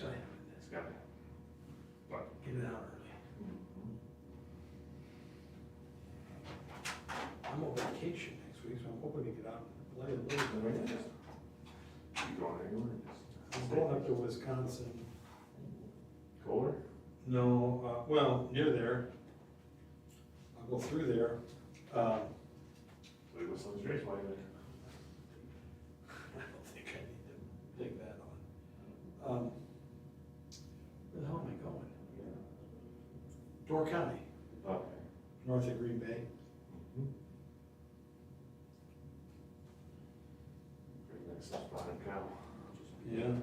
I have it. It's got it. But Get it out early. I'm on vacation next week, so I'm hoping to get out and play a little bit. you going anywhere? I'm going up to Wisconsin. Colder? No, well, near there. I'll go through there. Wait, what's on the race? Why you there? I don't think I need to dig that on. Where the hell am I going? Door County, Okay. north of Green Bay. Pretty nice spot in cow. Yeah.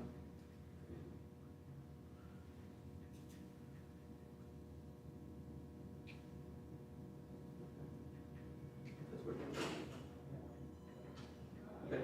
Okay.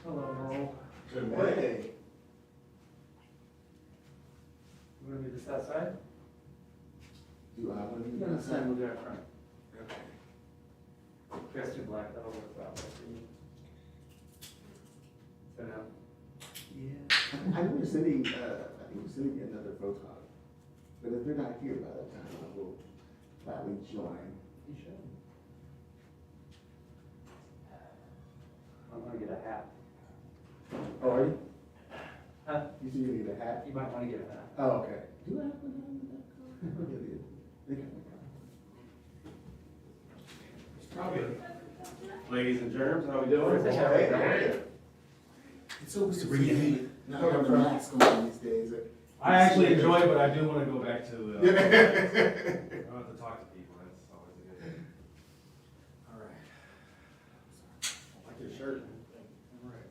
Hello, Merle. Good Hey. You wanna do this outside? Do I want to do No, that? this time we'll do it front. Okay. Dress too black, that'll work out for you. So now, Yeah. I know we're sending, I think we're sending another photo. But if they're not here by that time, I will gladly join. you should. I'm gonna get a hat. Oh, are you? Huh? You see you need a hat? You might wanna get a hat. Oh, okay. Do I have one on that car? Oh, yeah, they do. They got my car. It's probably, Ladies and germs, how we Where's the doing? hat? How are you? It's always Bring it in. Now I have a mask on these days. I actually enjoy it, but I do want to go back to, I want to talk to people, that's always a good thing. all right. I like your shirt. All right.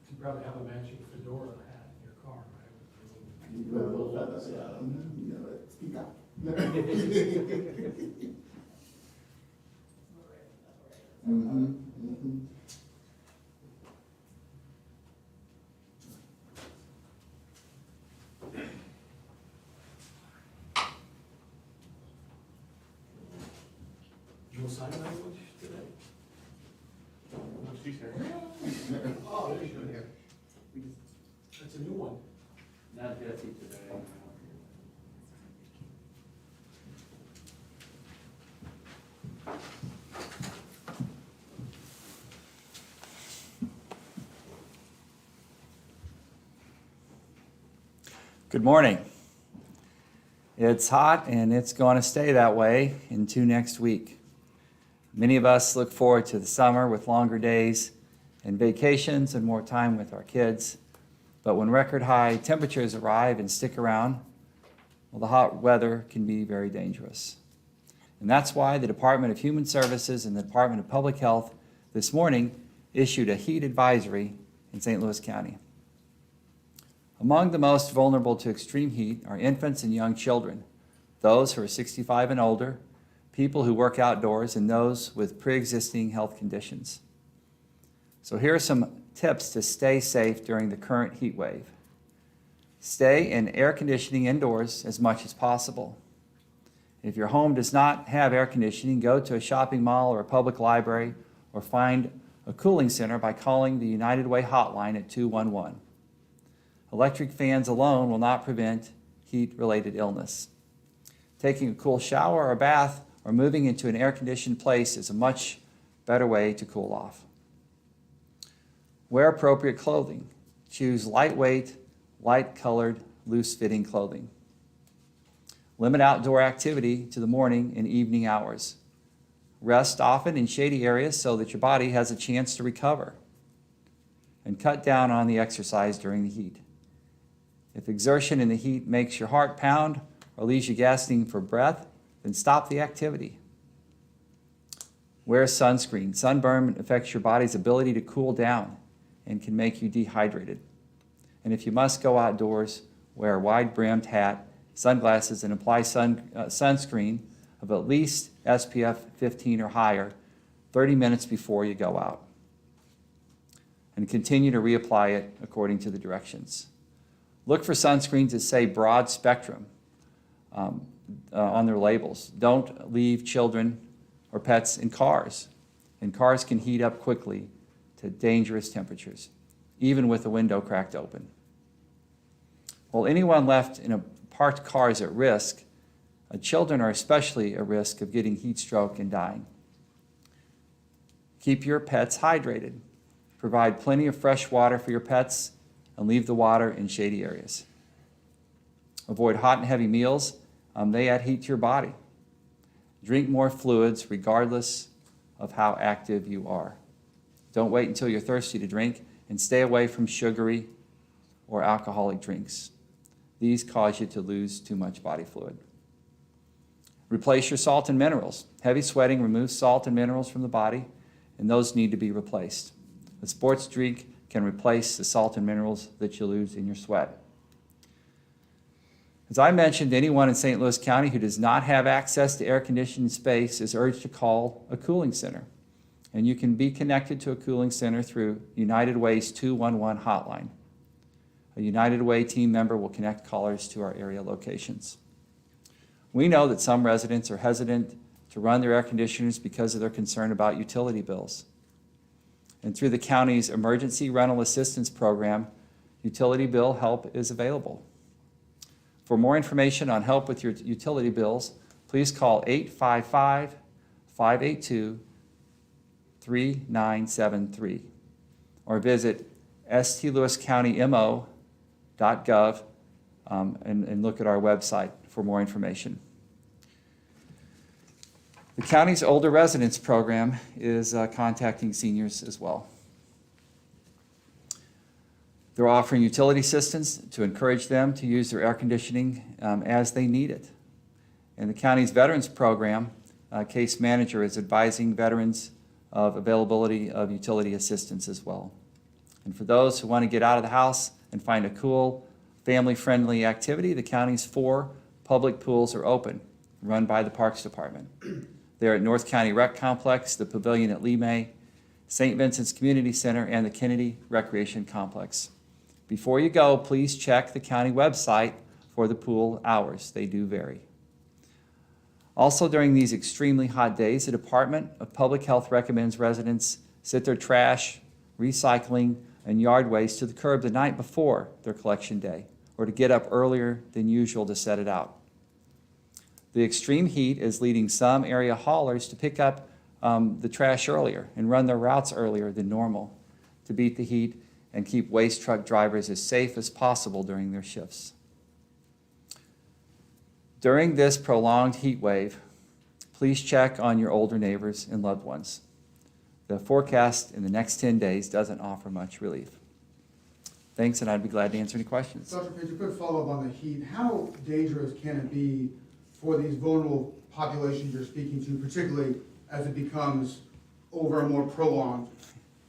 You probably have a matching fedora hat in your car, right? You put a little feathers, yeah. You know, speak up. Mm-hmm, mm-hmm. No sign language today? She's here. Oh, there you go, here. That's a new one. Not Jesse today. Good morning. It's hot and it's going to stay that way into next week. Many of us look forward to the summer with longer days and vacations and more time with our kids. But when record high temperatures arrive and stick around, well, the hot weather can be very dangerous. And that's why the Department of Human Services and the Department of Public Health this morning issued a heat advisory in St. Louis County. Among the most vulnerable to extreme heat are infants and young children, those who are 65 and older, people who work outdoors, and those with pre-existing health conditions. So here are some tips to stay safe during the current heat wave. Stay in air conditioning indoors as much as possible. If your home does not have air conditioning, go to a shopping mall or a public library or find a cooling center by calling the United Way hotline at 211. Electric fans alone will not prevent heat-related illness. Taking a cool shower or bath or moving into an air-conditioned place is a much better way to cool off. Wear appropriate clothing. Choose lightweight, light-colored, loose-fitting clothing. Limit outdoor activity to the morning and evening hours. Rest often in shady areas so that your body has a chance to recover. And cut down on the exercise during the heat. If exertion in the heat makes your heart pound or leaves you gasping for breath, then stop the activity. Wear sunscreen. Sunburn affects your body's ability to cool down and can make you dehydrated. And if you must go outdoors, wear a wide-brimmed hat, sunglasses, and apply sunscreen of at least SPF 15 or higher 30 minutes before you go out. And continue to reapply it according to the directions. Look for sunscreens that say broad spectrum on their labels. Don't leave children or pets in cars. And cars can heat up quickly to dangerous temperatures, even with the window cracked open. While anyone left in a parked car is at risk, children are especially at risk of getting heat stroke and dying. Keep your pets hydrated. Provide plenty of fresh water for your pets and leave the water in shady areas. Avoid hot and heavy meals. They add heat to your body. Drink more fluids regardless of how active you are. Don't wait until you're thirsty to drink, and stay away from sugary or alcoholic drinks. These cause you to lose too much body fluid. Replace your salt and minerals. Heavy sweating removes salt and minerals from the body, and those need to be replaced. A sports drink can replace the salt and minerals that you lose in your sweat. As I mentioned, anyone in St. Louis County who does not have access to air-conditioned space is urged to call a cooling center. And you can be connected to a cooling center through United Way's 211 hotline. A United Way team member will connect callers to our area locations. We know that some residents are hesitant to run their air conditioners because of their concern about utility bills. And through the county's Emergency Rental Assistance Program, utility bill help is available. For more information on help with your utility bills, please call 855-582-3973 or visit stlewiscountymo.gov and look at our website for more information. The county's Older Residents Program is contacting seniors as well. They're offering utility assistance to encourage them to use their air conditioning as they need it. In the county's Veterans Program, case manager is advising veterans of availability of utility assistance as well. And for those who want to get out of the house and find a cool, family-friendly activity, the county's 4 public pools are open, run by the Parks Department. They're at North County Rec Complex, the Pavilion at Lee May, St. Vincent's Community Center, and the Kennedy Recreation Complex. Before you go, please check the county website for the pool hours. They do vary. Also, during these extremely hot days, the Department of Public Health recommends residents sit their trash, recycling, and yard waste to the curb the night before their collection day, or to get up earlier than usual to set it out. The extreme heat is leading some area haulers to pick up the trash earlier and run their routes earlier than normal to beat the heat and keep waste truck drivers as safe as possible during their shifts. During this prolonged heat wave, please check on your older neighbors and loved ones. The forecast in the next 10 days doesn't offer much relief. Thanks, and I'd be glad to answer any questions. Dr. Page, a quick follow-up on the heat. How dangerous can it be for these vulnerable populations you're speaking to, particularly as it becomes over a more prolonged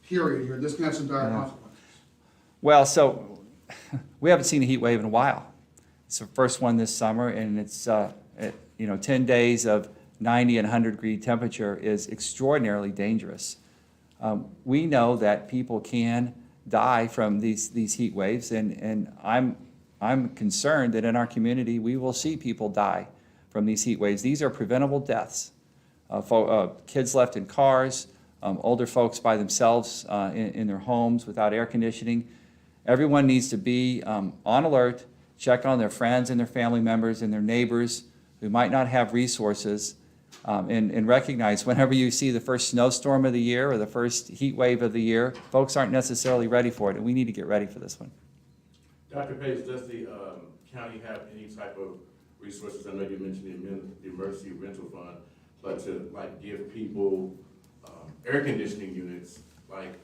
period here? This can have some dire consequences. Well, so we haven't seen a heat wave in a while. It's the first one this summer, and it's 10 days of 90 and 100 degree temperature is extraordinarily dangerous. We know that people can die from these heat waves, and I'm concerned that in our community we will see people die from these heat waves. These are preventable deaths. Kids left in cars, older folks by themselves in their homes without air conditioning. Everyone needs to be on alert, check on their friends and their family members and their neighbors who might not have resources And recognize whenever you see the first snowstorm of the year or the first heat wave of the year, folks aren't necessarily ready for it, and we need to get ready for this one. Dr. Page, does the county have any type of resources? I know you mentioned the emergency rental fund, but to like give people air conditioning units, like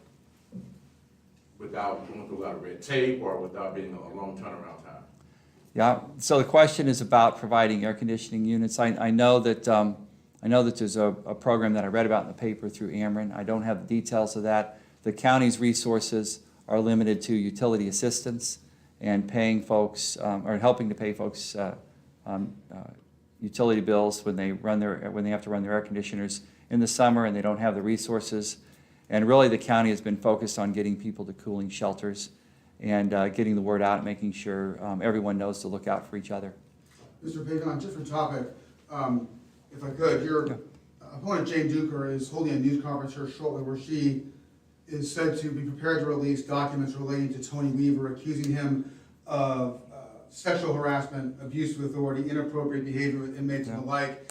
without going through a lot of red tape or without being a long turnaround time? Yeah, so the question is about providing air conditioning units. I know that there's a program that I read about in the paper through Ameren. I don't have the details of that. The county's resources are limited to utility assistance and paying folks, or helping to pay folks utility bills when they have to run their air conditioners in the summer and they don't have the resources. And really, the county has been focused on getting people to cooling shelters and getting the word out and making sure everyone knows to look out for each other. Mr. Page, on a different topic, if I could, your opponent Jane Duker is holding a news conference here shortly where she is said to be prepared to release documents relating to Tony Weaver, accusing him of sexual harassment, abuse of authority, inappropriate behavior with inmates and the like.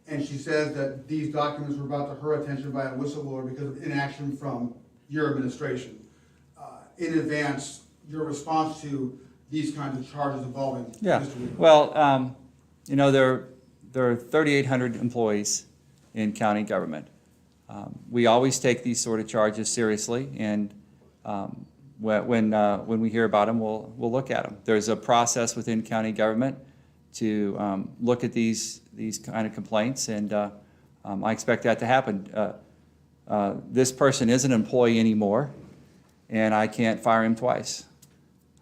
And she says that these documents were brought to her attention by a whistleblower because of inaction from your administration. In advance, your response to these kinds of charges involving Mr. Weaver? Well, there are 3,800 employees in county government. We always take these sort of charges seriously, and when we hear about them, we'll look at them. There's a process within county government to look at these kind of complaints, and I expect that to happen. This person isn't an employee anymore, and I can't fire him twice.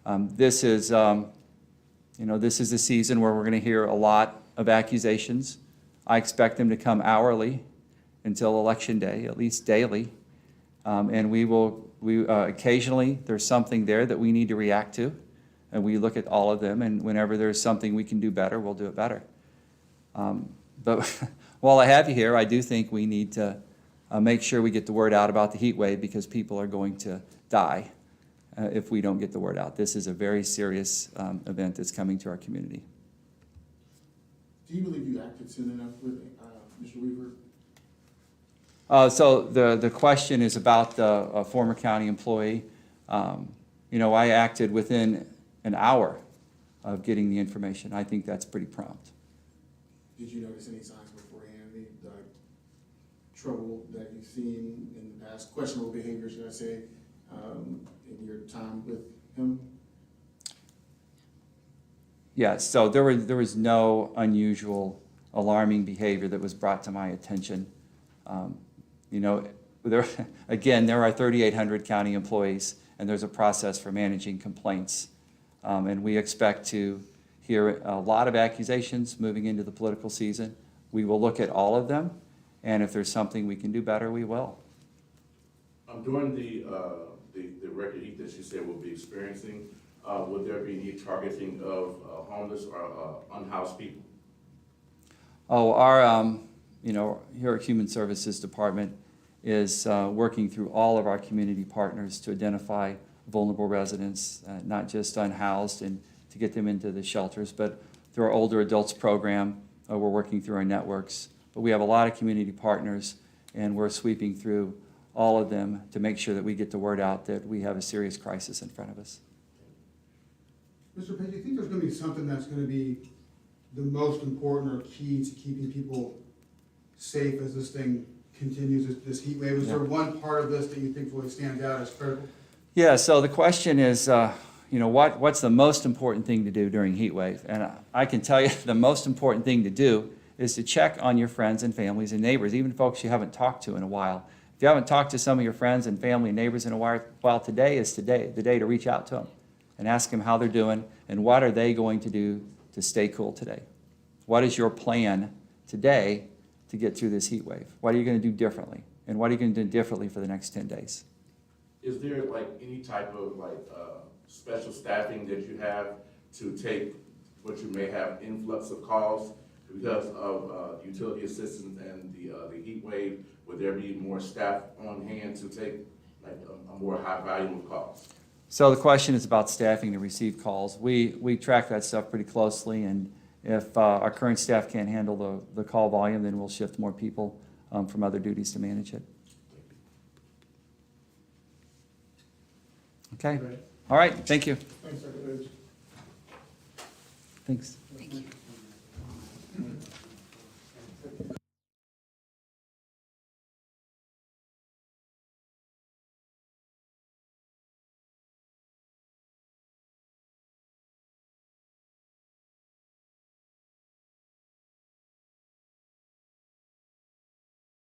This is the season where we're going to hear a lot of accusations. I expect them to come hourly until Election Day, at least daily. And we occasionally, there's something there that we need to react to, and we look at all of them, and whenever there's something we can do better, we'll do it better. But while I have you here, I do think we need to make sure we get the word out about the heat wave, because people are going to die if we don't get the word out. This is a very serious event that's coming to our community. Do you believe you acted soon enough with Mr. Weaver? So the question is about the former county employee. I acted within an hour of getting the information. I think that's pretty prompt. Did you notice any signs beforehand, any trouble that you've seen in the past, questionable behavior, should I say, in your time with him? Yeah, so there was no unusual alarming behavior that was brought to my attention. There are 3,800 county employees, and there's a process for managing complaints. And we expect to hear a lot of accusations moving into the political season. We will look at all of them, and if there's something we can do better, we will. During the record heat that you said we'll be experiencing, would there be any targeting of homeless or unhoused people? Oh, our here at Human Services Department is working through all of our community partners to identify vulnerable residents, not just unhoused, and to get them into the shelters, but through our older adults program, we're working through our networks. But we have a lot of community partners, and we're sweeping through all of them to make sure that we get the word out that we have a serious crisis in front of us. Mr. Page, do you think there's going to be something that's going to be the most important or key to keeping people safe as this thing continues, this heat wave? Is there one part of this that you think really stands out as critical? Yeah, so the question is, what's the most important thing to do during heat wave? And I can tell you the most important thing to do is to check on your friends and families and neighbors, even folks you haven't talked to in a while. If you haven't talked to some of your friends and family and neighbors in a while, today is the day to reach out to them and ask them how they're doing and what are they going to do to stay cool today. What is your plan today to get through this heat wave? What are you going to do differently? And what are you going to do differently for the next 10 days? Is there any type of special staffing that you have to take what you may have influx of calls because of utility assistance and the heat wave? Would there be more staff on hand to take a more high volume of calls? So the question is about staffing to receive calls. We track that stuff pretty closely, and If our current staff can't handle the call volume, then we'll shift more people from other duties to manage it. Okay, all right, thank you. Thanks, Dr. Page. Thanks. Thank you.